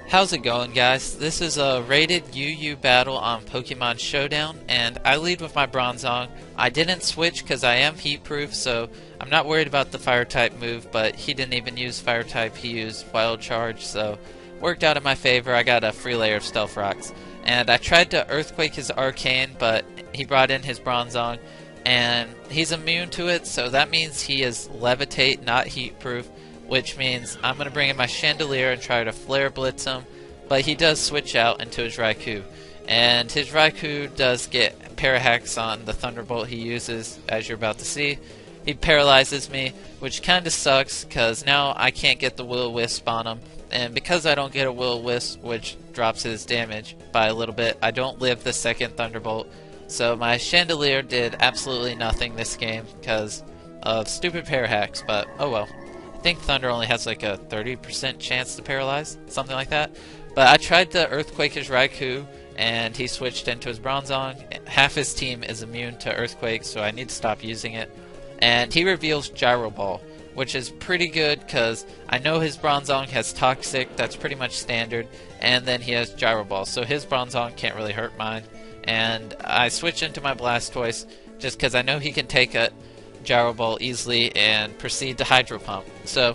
How's it going, guys? This is a rated UU battle on Pokemon Showdown, and I lead with my Bronzong. I didn't switch because I am heat proof, so I'm not worried about the fire type move, but he didn't even use fire type, he used Wild Charge, so worked out in my favor. I got a free layer of Stealth Rocks. And I tried to Earthquake his Arcane, but he brought in his Bronzong, and he's immune to it, so that means he is Levitate, not heat proof, which means I'm going to bring in my Chandelier and try to Flare Blitz him, but he does switch out into his Raikou. And his Raikou does get Parahacks on the Thunderbolt he uses, as you're about to see. He paralyzes me, which kind of sucks, because now I can't get the Will-O-Wisp on him. And because I don't get a Will-O-Wisp, which drops his damage by a little bit, I don't live the second Thunderbolt. So my Chandelier did absolutely nothing this game, because of stupid Parahacks, but oh well. I think Thunder only has like a 30% chance to paralyze, something like that. But I tried to Earthquake his Raikou, and he switched into his Bronzong. Half his team is immune to Earthquake, so I need to stop using it. And he reveals Gyro Ball, which is pretty good because I know his Bronzong has Toxic, that's pretty much standard, and then he has Gyro Ball, so his Bronzong can't really hurt mine. And I switch into my Blastoise just because I know he can take a Gyro Ball easily and proceed to Hydro Pump. So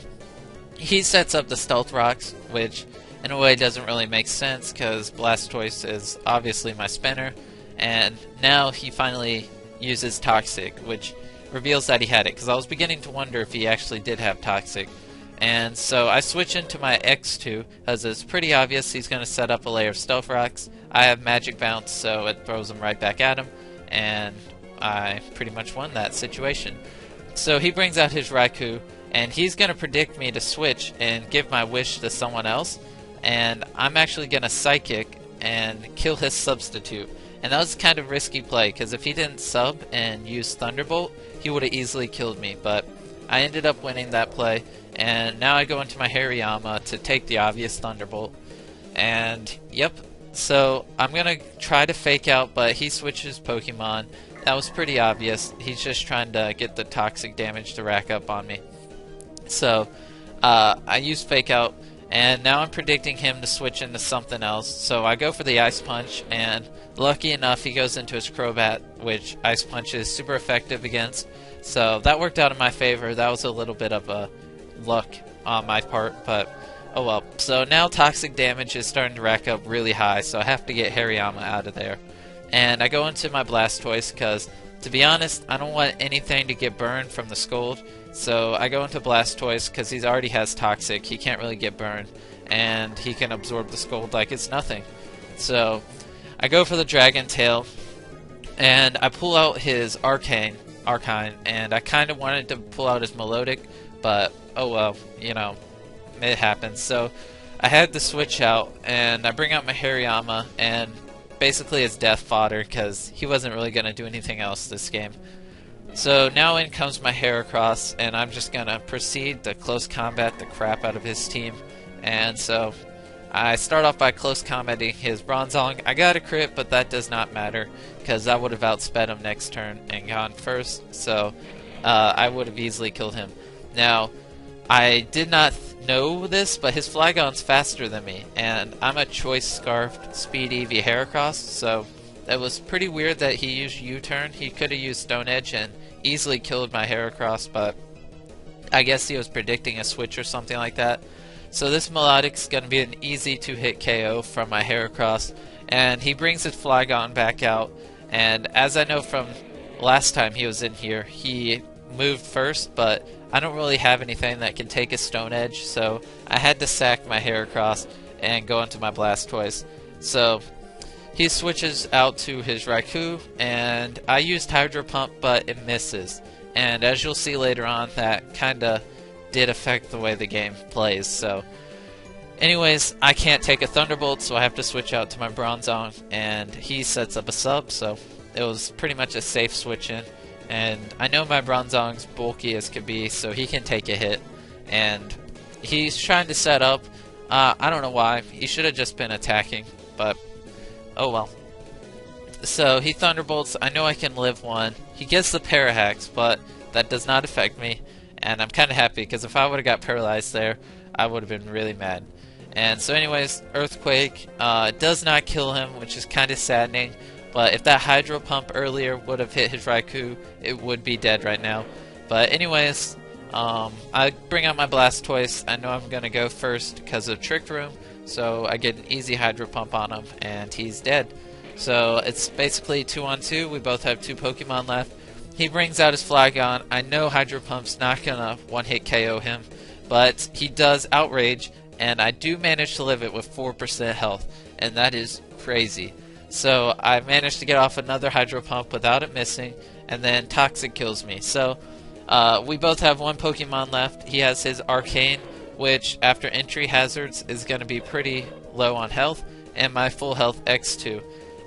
he sets up the Stealth Rocks, which in a way doesn't really make sense because Blastoise is obviously my spinner, and now he finally uses Toxic, which reveals that he had it, because I was beginning to wonder if he actually did have Toxic. And so I switch into my X2, as it's pretty obvious he's going to set up a layer of Stealth Rocks. I have Magic Bounce, so it throws him right back at him, and I pretty much won that situation. So he brings out his Raikou, and he's going to predict me to switch and give my wish to someone else, and I'm actually going to Psychic and kill his substitute. And that was kind of risky play, because if he didn't sub and use Thunderbolt, he would have easily killed me, but I ended up winning that play, and now I go into my Hariyama to take the obvious Thunderbolt. And yep, so I'm going to try to Fake Out, but he switches Pokemon. That was pretty obvious. He's just trying to get the toxic damage to rack up on me. So I use Fake Out, and now I'm predicting him to switch into something else. So I go for the Ice Punch, and lucky enough he goes into his Crobat, which Ice Punch is super effective against. So that worked out in my favor. That was a little bit of a luck on my part, but oh well. So now toxic damage is starting to rack up really high, so I have to get Hariyama out of there. And I go into my Blastoise because, to be honest, I don't want anything to get burned from the Scald. So I go into Blastoise because he already has Toxic, he can't really get burned, and he can absorb the Scald like it's nothing. So I go for the Dragon Tail, and I pull out his Arcane, and I kind of wanted to pull out his Melodic, but oh well, you know, it happens. So I had to switch out, and I bring out my Hariyama, and basically it's death fodder because he wasn't really going to do anything else this game. So now in comes my Heracross, and I'm just going to proceed to close combat the crap out of his team. And so I start off by close combating his Bronzong. I got a crit, but that does not matter because I would have outsped him next turn and gone first, so I would have easily killed him. Now, I did not know this, but his Flygon's faster than me, and I'm a Choice Scarfed Speed Eevee Heracross, so it was pretty weird that he used U-turn. He could have used Stone Edge and easily killed my Heracross, but I guess he was predicting a switch or something like that. So this Melodic's going to be an easy two-hit KO from my Heracross, and he brings his Flygon back out, and as I know from last time he was in here, he moved first, but I don't really have anything that can take a Stone Edge, so I had to sack my Heracross and go into my Blastoise. So he switches out to his Raikou, and I used Hydro Pump, but it misses. And as you'll see later on, that kinda did affect the way the game plays. So anyways, I can't take a Thunderbolt, so I have to switch out to my Bronzong, and he sets up a sub, so it was pretty much a safe switch in. And I know my Bronzong's bulky as could be, so he can take a hit. And he's trying to set up. I don't know why. He should have just been attacking, but oh well. So he Thunderbolts. I know I can live one. He gets the Parahacks, but that does not affect me. And I'm kind of happy, because if I would have got paralyzed there, I would have been really mad. And so anyways, Earthquake does not kill him, which is kind of saddening. But if that Hydro Pump earlier would have hit his Raikou, it would be dead right now. But anyways, I bring out my Blastoise. I know I'm going to go first because of Trick Room. So I get an easy Hydro Pump on him, and he's dead. So it's basically 2-on-2. We both have 2 Pokemon left. He brings out his Flygon. I know Hydro Pump's not going to one-hit KO him, but he does Outrage, and I do manage to live it with 4% health, and that is crazy. So I managed to get off another Hydro Pump without it missing, and then Toxic kills me. So we both have 1 Pokemon left. He has his Arcane, which after entry hazards is going to be pretty low on health, and my full health X2.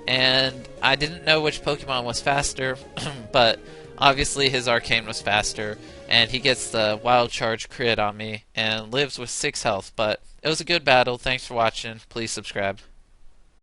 And I didn't know which Pokemon was faster, but obviously his Arcane was faster, and he gets the Wild Charge crit on me and lives with 6 health. But it was a good battle. Thanks for watching. Please subscribe.